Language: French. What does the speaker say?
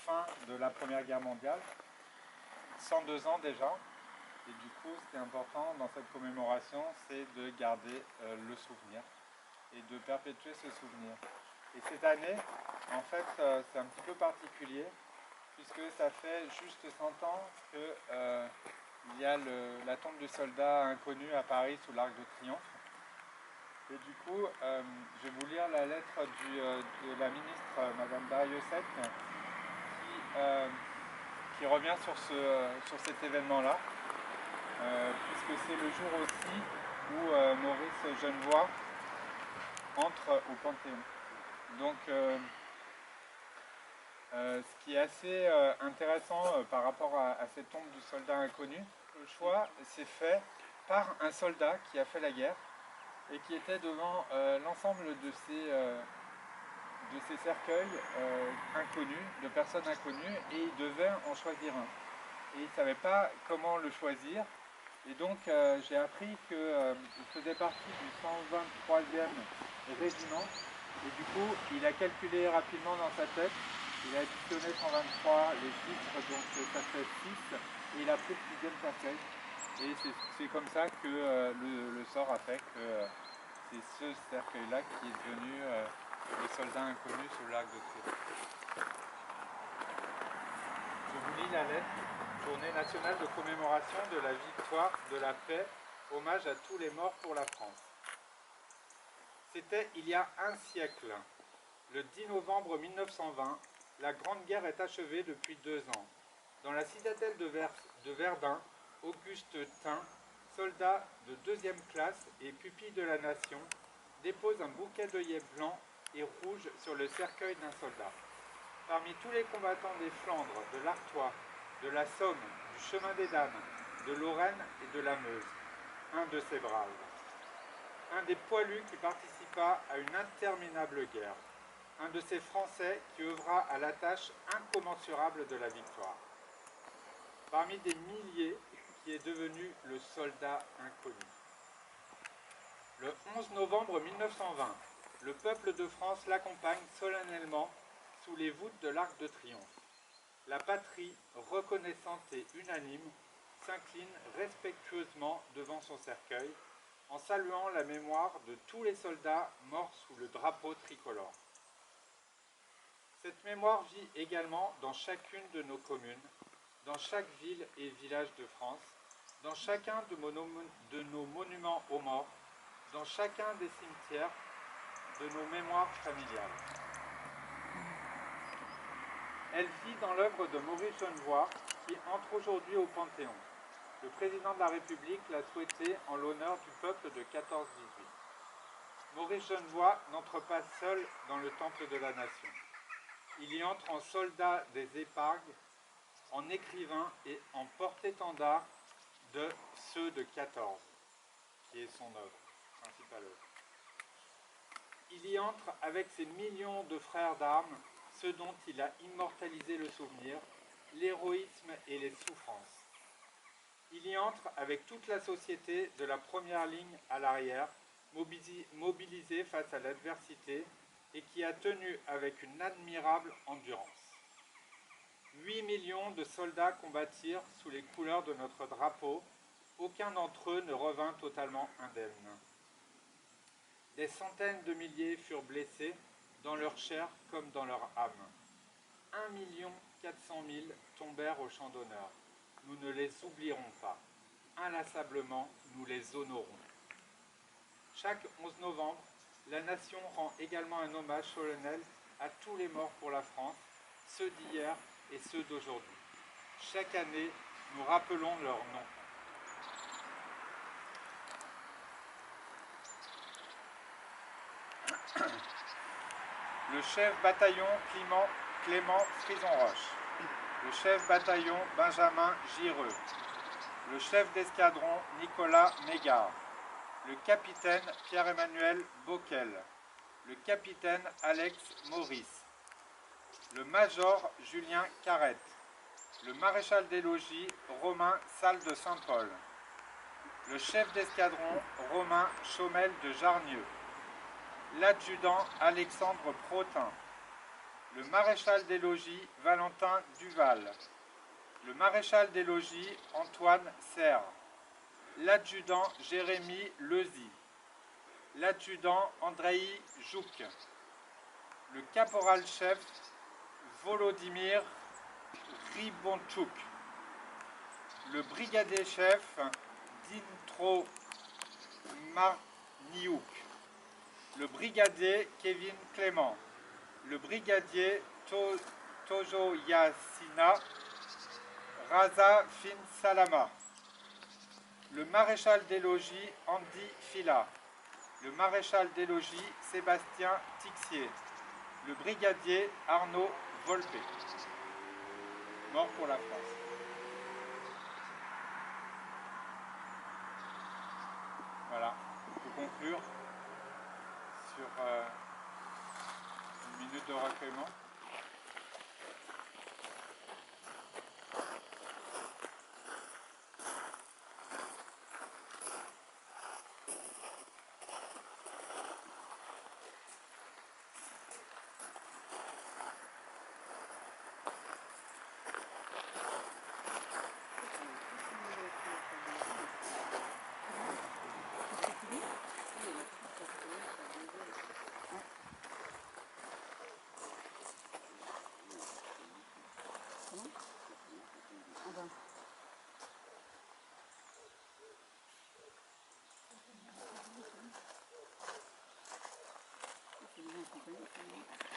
fin de la Première Guerre mondiale, 102 ans déjà. Et du coup, ce qui est important dans cette commémoration, c'est de garder le souvenir et de perpétuer ce souvenir. Et cette année, en fait, c'est un petit peu particulier, puisque ça fait juste 100 ans qu'il y a la tombe du soldat inconnu à Paris sous l'Arc de Triomphe. Et du coup, je vais vous lire la lettre de la ministre, Madame Darrieussecq, qui revient sur cet événement-là, puisque c'est le jour aussi où Maurice Genevoix entre au Panthéon. Donc, ce qui est assez intéressant par rapport à cette tombe du soldat inconnu, le choix s'est fait par un soldat qui a fait la guerre et qui était devant l'ensemble de ces cercueils inconnus, de personnes inconnues, et il devait en choisir un. Et il ne savait pas comment le choisir, et donc j'ai appris qu'il faisait partie du 123e régiment, et du coup il a calculé rapidement dans sa tête, il a additionné 123 les titres, donc ça fait 6, et il a pris le 6e cercueil. Et c'est comme ça que le sort a fait que c'est ce cercueil-là qui est devenu le soldat inconnu sous l'arc de Triomphe. Je vous lis la lettre. Journée nationale de commémoration de la victoire de la paix, hommage à tous les morts pour la France. C'était il y a un siècle. Le 10 novembre 1920, la Grande Guerre est achevée depuis 2 ans. Dans la citadelle de Verdun, Auguste Tin, soldat de 2e classe et pupille de la nation, dépose un bouquet d'œillets blancs et rouges sur le cercueil d'un soldat. Parmi tous les combattants des Flandres, de l'Artois, de la Somme, du Chemin des Dames, de Lorraine et de la Meuse, un de ces braves. Un des poilus qui participa à une interminable guerre. Un de ces Français qui œuvra à la tâche incommensurable de la victoire. Parmi des milliers qui est devenu le soldat inconnu. Le 11 novembre 1920, le peuple de France l'accompagne solennellement sous les voûtes de l'Arc de Triomphe. La patrie, reconnaissante et unanime, s'incline respectueusement devant son cercueil, en saluant la mémoire de tous les soldats morts sous le drapeau tricolore. Cette mémoire vit également dans chacune de nos communes, dans chaque ville et village de France, dans chacun de nos monuments aux morts, dans chacun des cimetières de nos mémoires familiales. Elle vit dans l'œuvre de Maurice Genevoix, qui entre aujourd'hui au Panthéon. Le président de la République l'a souhaité en l'honneur du peuple de 14-18. Maurice Genevoix n'entre pas seul dans le temple de la nation. Il y entre en soldat des épargnes, en écrivain et en porte-étendard de ceux de 14, qui est son œuvre, principale œuvre. Il y entre avec ses millions de frères d'armes, ceux dont il a immortalisé le souvenir, l'héroïsme et les souffrances. Il y entre avec toute la société de la première ligne à l'arrière, mobilisée face à l'adversité et qui a tenu avec une admirable endurance. 8 millions de soldats combattirent sous les couleurs de notre drapeau, aucun d'entre eux ne revint totalement indemne. Des centaines de milliers furent blessés, dans leur chair comme dans leur âme. 1 400 000 tombèrent au champ d'honneur. Nous ne les oublierons pas. Inlassablement, nous les honorons. Chaque 11 novembre, la nation rend également un hommage solennel à tous les morts pour la France, ceux d'hier et ceux d'aujourd'hui. Chaque année, nous rappelons leurs noms. Le chef bataillon Clément Frison-Roche, le chef bataillon Benjamin Gireux, le chef d'escadron Nicolas Mégard, le capitaine Pierre-Emmanuel Bockel, le capitaine Alex Maurice, le major Julien Carrette, le maréchal des logis Romain Salle de Saint-Paul, le chef d'escadron Romain Chaumel de Jarnieux, l'adjudant Alexandre Protin, le maréchal des logis Valentin Duval, le maréchal des logis Antoine Serre, l'adjudant Jérémy Lezy, l'adjudant Andrei Jouk, le caporal-chef Volodymyr Ribonchouk, le brigadier-chef Dintro Marniouk, le brigadier Kevin Clément, le brigadier Tojo Yassina Raza Fin Salama, le maréchal des logis Andy Fila, le maréchal des logis Sébastien Tixier, le brigadier Arnaud Volpe. Mort pour la France. Voilà, pour conclure sur une minute de recueillement. Thank you.